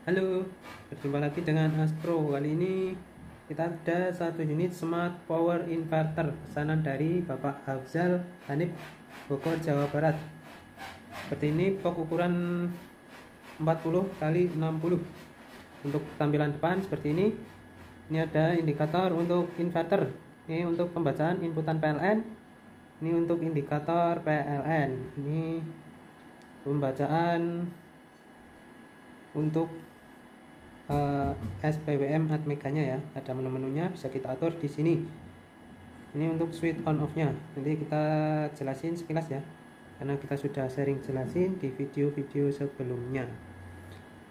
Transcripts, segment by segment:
Halo, berjumpa lagi dengan Astro. Kali ini kita ada satu unit smart power inverter pesanan dari Bapak Hafzal Hanif, Bogor, Jawa Barat. Seperti ini, box ukuran 40 kali 60. Untuk tampilan depan seperti ini. Ini ada indikator untuk inverter. Ini untuk pembacaan inputan PLN. Ini untuk indikator PLN. Ini pembacaan untuk SPWM atmeganya ya, ada menu-menunya, bisa kita atur di sini. Ini untuk switch on off nya, nanti kita jelasin sekilas ya, karena kita sudah sering jelasin di video-video sebelumnya.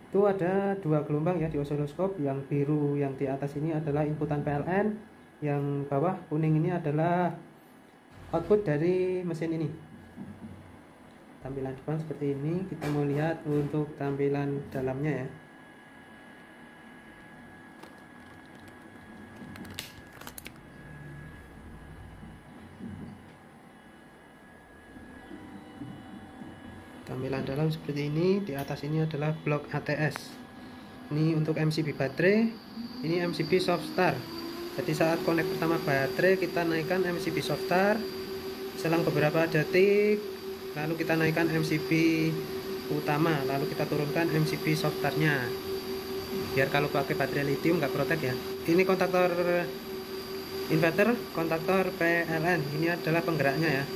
Itu ada dua gelombang ya di osiloskop, yang biru yang di atas ini adalah inputan PLN, yang bawah kuning ini adalah output dari mesin ini. Tampilan depan seperti ini. Kita mau lihat untuk tampilan dalamnya ya. Tampilan dalam seperti ini. Di atas ini adalah blok ATS. Ini untuk MCB baterai, ini MCB soft start. Jadi saat connect pertama baterai, kita naikkan MCB soft start. Selang beberapa detik, lalu kita naikkan MCB utama, lalu kita turunkan MCB soft startnya. Biar kalau pakai baterai lithium nggak protek ya. Ini kontaktor inverter, kontaktor PLN. Ini adalah penggeraknya ya.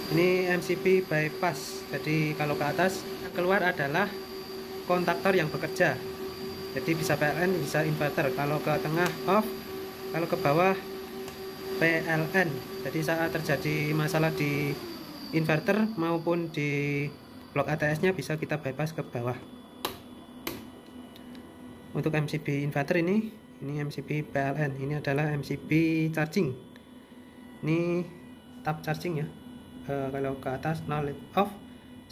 Ini MCB bypass. Jadi kalau ke atas yang keluar adalah kontaktor yang bekerja. Jadi bisa PLN, bisa inverter. Kalau ke tengah off, kalau ke bawah PLN. Jadi saat terjadi masalah di inverter maupun di blok ATS-nya bisa kita bypass ke bawah. Untuk MCB inverter ini MCB PLN. Ini adalah MCB charging. Ini tab charging ya. Kalau ke atas 0 off,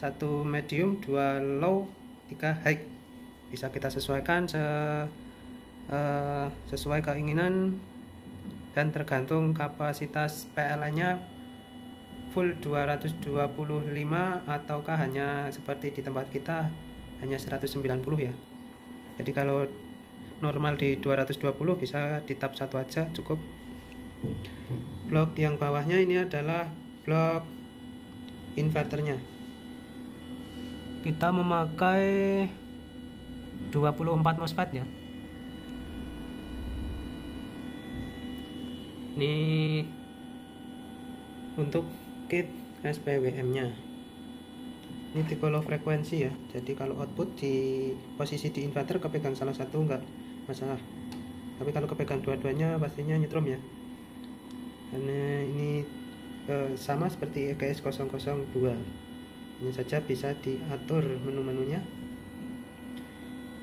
1 medium, 2 low, 3 high. Bisa kita sesuaikan sesuai keinginan dan tergantung kapasitas PLN nya full 225 ataukah hanya seperti di tempat kita hanya 190 ya. Jadi kalau normal di 220 bisa di tab 1 aja cukup. Blok yang bawahnya ini adalah blok inverternya. Kita memakai 24 MOSFET ya. Ini untuk kit SPWM nya. Ini tipe low frekuensi ya. Jadi kalau output di posisi di inverter kepegang salah satu enggak masalah. Tapi kalau kepegang dua-duanya pastinya nyetrum ya. Karena ini sama seperti EGS 002. Ini saja bisa diatur menu-menunya.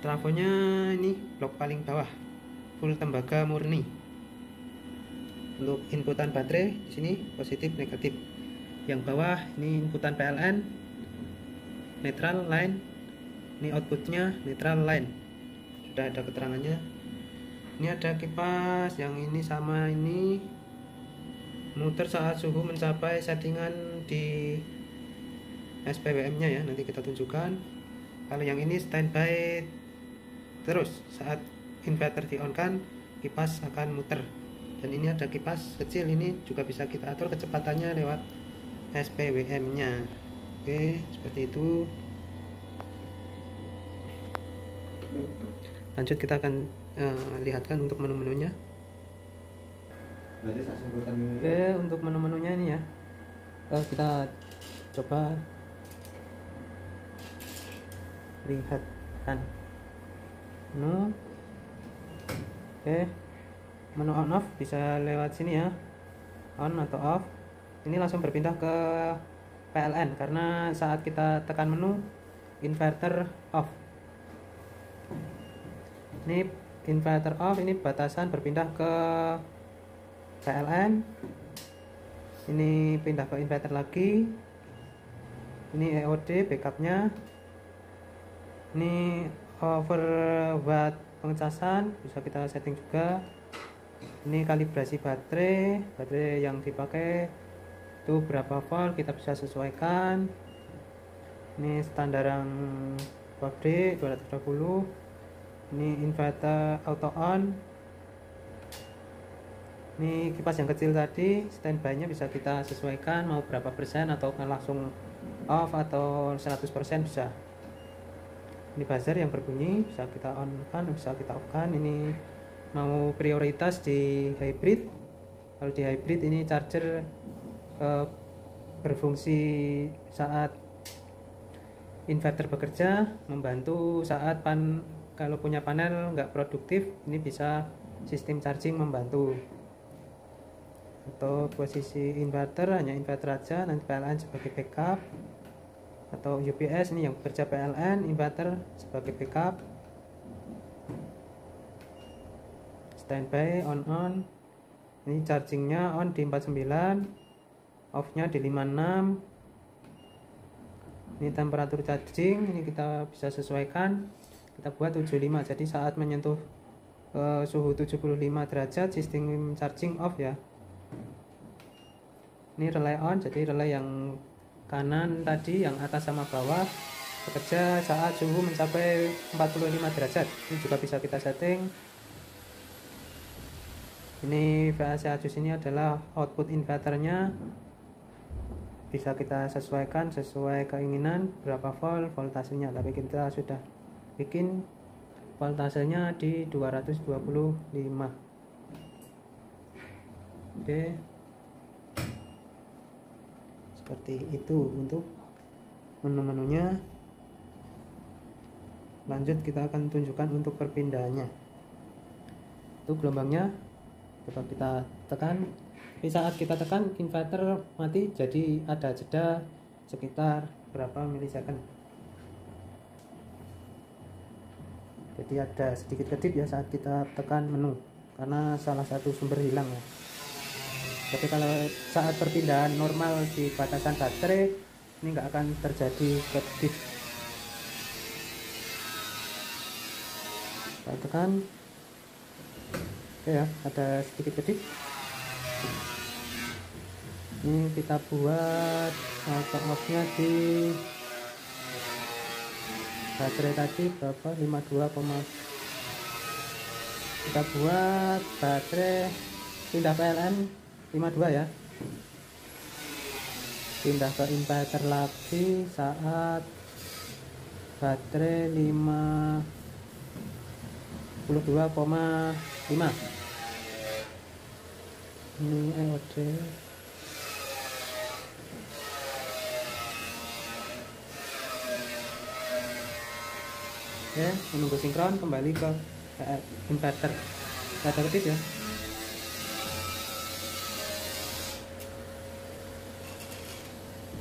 Trafonya ini blok paling bawah, full tembaga murni. Untuk inputan baterai di sini positif negatif. Yang bawah ini inputan PLN, neutral line. Ini outputnya neutral line. Sudah ada keterangannya. Ini ada kipas, yang ini sama ini muter saat suhu mencapai settingan di SPWM nya ya, nanti kita tunjukkan. Kalau yang ini standby terus, saat inverter di on kan kipas akan muter. Dan ini ada kipas kecil, ini juga bisa kita atur kecepatannya lewat SPWM nya. Oke, seperti itu. Lanjut kita akan lihatkan untuk menu-menunya. Oke, untuk menu-menunya ini ya, kita coba lihatkan menu. Oke, menu on off bisa lewat sini ya, on atau off. Ini langsung berpindah ke PLN karena saat kita tekan menu inverter off. Ini inverter off, ini batasan berpindah ke PLN. Ini pindah ke inverter lagi. Ini EOD backupnya. Ini over watt pengecasan bisa kita setting juga. Ini kalibrasi baterai yang dipakai itu berapa volt kita bisa sesuaikan. Ini standar yang pabrik 220. Ini inverter auto on. Ini kipas yang kecil tadi, standby nya bisa kita sesuaikan mau berapa persen, atau langsung off atau 100% bisa. Ini buzzer yang berbunyi, bisa kita on kan, bisa kita off kan. Ini mau prioritas di hybrid. Kalau di hybrid ini charger berfungsi saat inverter bekerja, membantu saat kalau punya panel nggak produktif, ini bisa sistem charging membantu. Atau posisi inverter hanya inverter aja, nanti PLN sebagai backup. Atau UPS ini yang bekerja PLN, inverter sebagai backup. Standby on. Ini chargingnya on di 49, off nya di 56. Ini temperatur charging, ini kita bisa sesuaikan, kita buat 75, jadi saat menyentuh suhu 75 derajat sistem charging off ya. Ini relay on, jadi relay yang kanan tadi, yang atas sama bawah bekerja saat suhu mencapai 45 derajat. Ini juga bisa kita setting. Ini VAC adjust, ini adalah output inverternya, bisa kita sesuaikan sesuai keinginan berapa volt voltasenya, tapi kita sudah bikin voltasenya di 225. Oke, seperti itu untuk menu-menunya. Lanjut kita akan tunjukkan untuk perpindahannya. Itu gelombangnya, coba kita tekan. Di saat kita tekan inverter mati, jadi ada jeda sekitar berapa milisecond. Jadi ada sedikit kedip ya saat kita tekan menu, karena salah satu sumber hilang ya. Tapi kalau saat perpindahan normal di batasan baterai, ini nggak akan terjadi kedip. Kita tekan, oke ya, ada sedikit kedip. Ini kita buat auto off nya di baterai tadi berapa, 52, kita buat baterai, pindah PLN 52 ya, pindah ke inverter lagi saat baterai 52,5. ini EOD. Ya, menunggu sinkron, kembali ke inverter. Ada kedip ya.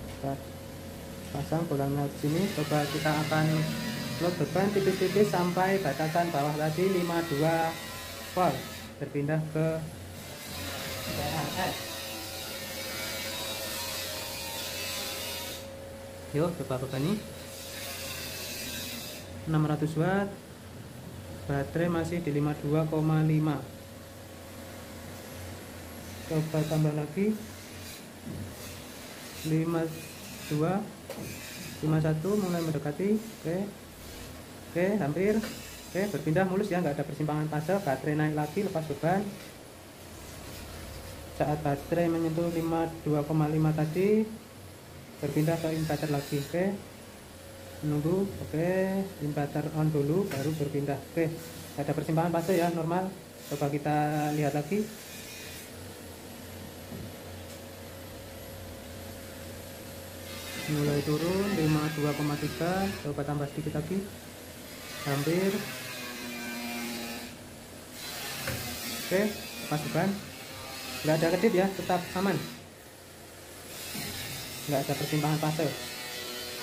Kita pasang bolanya di sini. Coba kita akan load beban tipis-tipis sampai batasan bawah tadi 52 volt, berpindah ke PLN. Yuk coba begini. 600 watt, baterai masih di 52,5. Coba tambah lagi 52, 51, mulai mendekati. Oke, hampir. Oke, berpindah mulus ya, nggak ada persimpangan fase. Baterai naik lagi, lepas beban. Saat baterai menyentuh 52,5 tadi, berpindah ke inverter lagi. Oke, menunggu. Oke, inverter on dulu baru berpindah. Oke, ada persimpangan fase ya, normal. Coba kita lihat lagi. Mulai turun 52,3. Coba tambah sedikit lagi, hampir. Oke, lepas beban, nggak ada kedip ya, tetap aman, nggak ada persimpangan fase,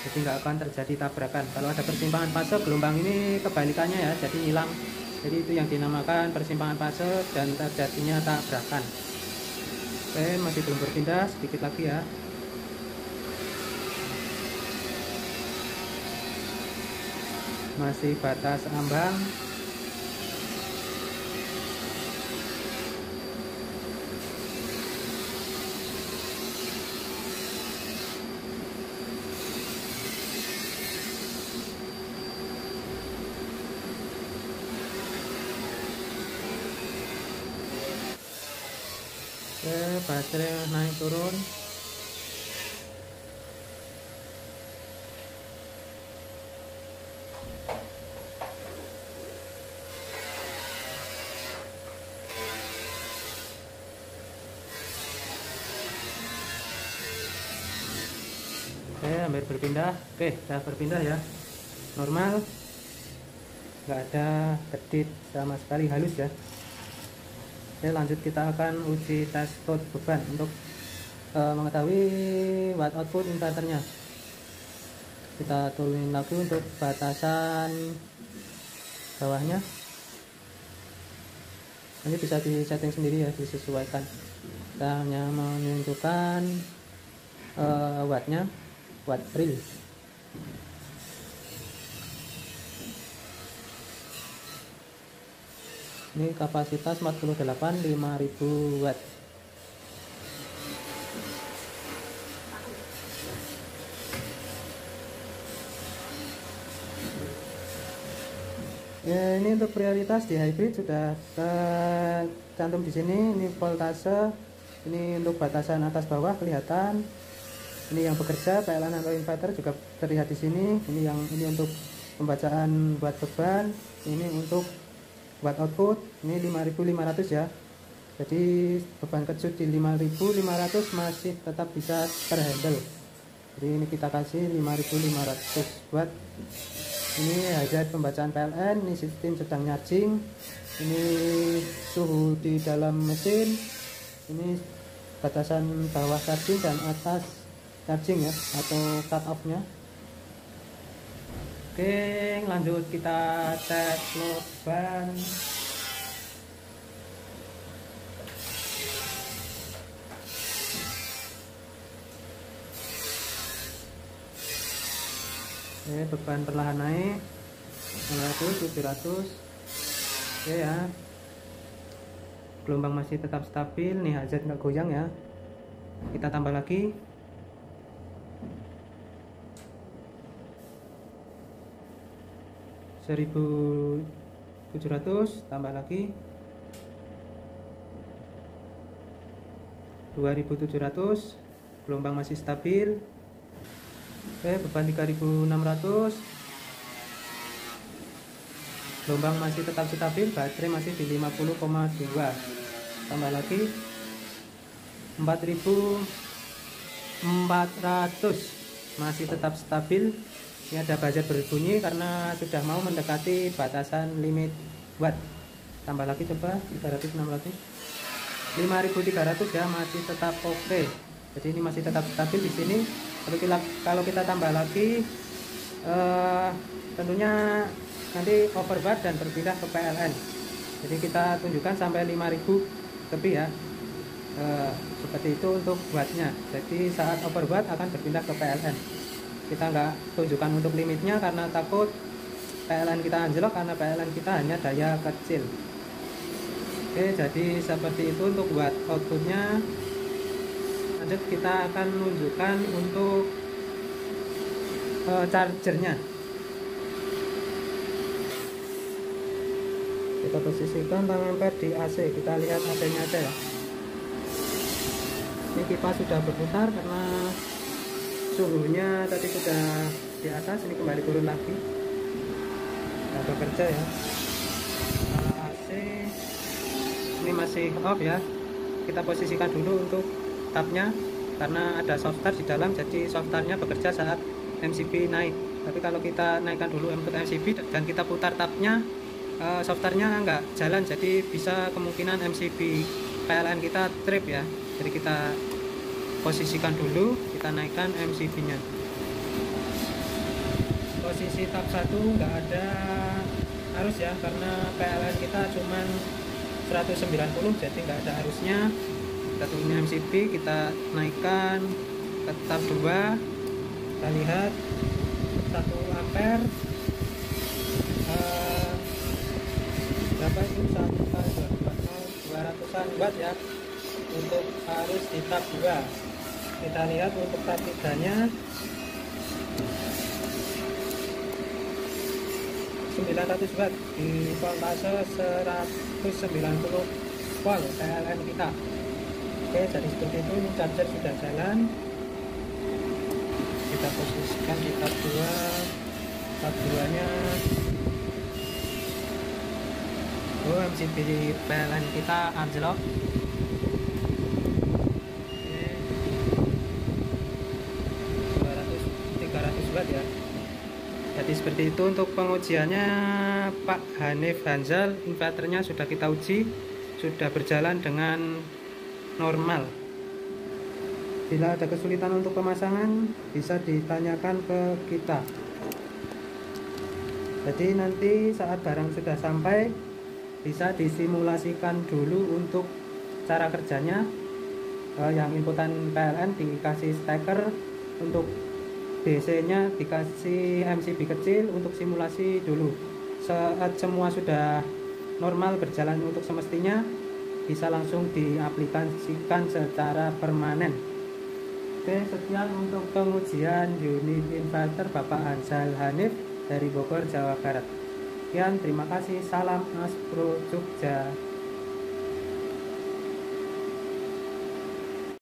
jadi nggak akan terjadi tabrakan. Kalau ada persimpangan fase, gelombang ini kebalikannya ya, jadi hilang. Jadi itu yang dinamakan persimpangan fase dan terjadinya tabrakan. Oke, masih belum berpindah, sedikit lagi ya. Masih batas ambang. Oke, baterai naik turun. Oke, hampir berpindah. Oke, sudah berpindah ya, normal, nggak ada kedip sama sekali, halus ya. Oke, lanjut kita akan uji tes load beban untuk mengetahui watt output inverternya. Kita turunin lagi untuk batasan bawahnya, nanti bisa di setting sendiri ya, disesuaikan. Kita hanya menunjukkan wattnya, watt real. Ini kapasitas 48 5000 watt. Ya, ini untuk prioritas di hybrid sudah tercantum di sini. Ini voltase, ini untuk batasan atas bawah kelihatan. Ini yang bekerja PLN atau inverter juga terlihat di sini. Ini untuk pembacaan buat beban, ini untuk watt output, ini 5500 ya. Jadi beban kejut di 5500 masih tetap bisa terhandle. Jadi ini kita kasih 5500 watt. Ini hasil pembacaan PLN, ini sistem sedang charging. Ini suhu di dalam mesin. Ini batasan bawah charging dan atas charging ya, atau cut off nya. Oke, lanjut kita tes load ban. Oke, beban perlahan naik 600 700. Oke ya, gelombang masih tetap stabil nih, HZ nggak goyang ya. Kita tambah lagi. Seribu 700, tambah lagi 2700, gelombang masih stabil. Oke, beban 3600, gelombang masih tetap stabil, baterai masih di 50,2. Tambah lagi 4400, masih tetap stabil. Ini ada buzzer berbunyi karena sudah mau mendekati batasan limit watt. Tambah lagi coba 300 600 5300 ya, masih tetap oke. Jadi ini masih tetap stabil di sini. Kalau kita tambah lagi tentunya nanti overwatt dan berpindah ke PLN. Jadi kita tunjukkan sampai 5000 lebih ya. Seperti itu untuk wattnya. Jadi saat overwatt akan berpindah ke PLN. Kita nggak tunjukkan untuk limitnya karena takut PLN kita anjlok, karena PLN kita hanya daya kecil. Oke, jadi seperti itu untuk watt outputnya. Lanjut kita akan menunjukkan untuk chargernya. Kita posisikan tang ampere di AC, kita lihat AC nya aja ya. Ini kipas sudah berputar karena suhunya tadi sudah di atas, ini kembali turun lagi. Kita bekerja ya. AC ini masih off ya. Kita posisikan dulu untuk tabnya karena ada soft start di dalam, jadi soft startnya bekerja saat MCB naik. Tapi kalau kita naikkan dulu input MCB dan kita putar tabnya, soft startnya nggak jalan, jadi bisa kemungkinan MCB PLN kita trip ya. Jadi kita posisikan dulu, kita naikkan MCB nya. Posisi tab 1 nggak ada arus ya, karena PLN kita cuman 190, jadi nggak ada arusnya. Kita turunin MCB, kita naikkan ke tab 2. Kita lihat 1 ampere berapa itu, 200-an watt ya untuk arus di tab 2. Kita lihat untuk tab 3 nya 900 watt di voltase 190 volt PLN kita. Oke, jadi seperti itu. Ini charger sudah jalan. Kita posisikan di tab 2. Tab 2 nya MCB PLN kita anjlok. Oke, 300 watt ya. Jadi seperti itu untuk pengujiannya Pak Hanif Hanzal. Inverternya sudah kita uji, sudah berjalan dengan normal. Bila ada kesulitan untuk pemasangan, bisa ditanyakan ke kita. Jadi nanti saat barang sudah sampai, bisa disimulasikan dulu untuk cara kerjanya. Yang inputan PLN dikasih steker, untuk DC nya dikasih MCB kecil untuk simulasi dulu. Saat semua sudah normal berjalan untuk semestinya, bisa langsung diaplikasikan secara permanen. Oke, sekian untuk pengujian unit inverter Bapak Hanzal Hanif dari Bogor, Jawa Barat. Sekian, terima kasih. Salam Aspro Jogja.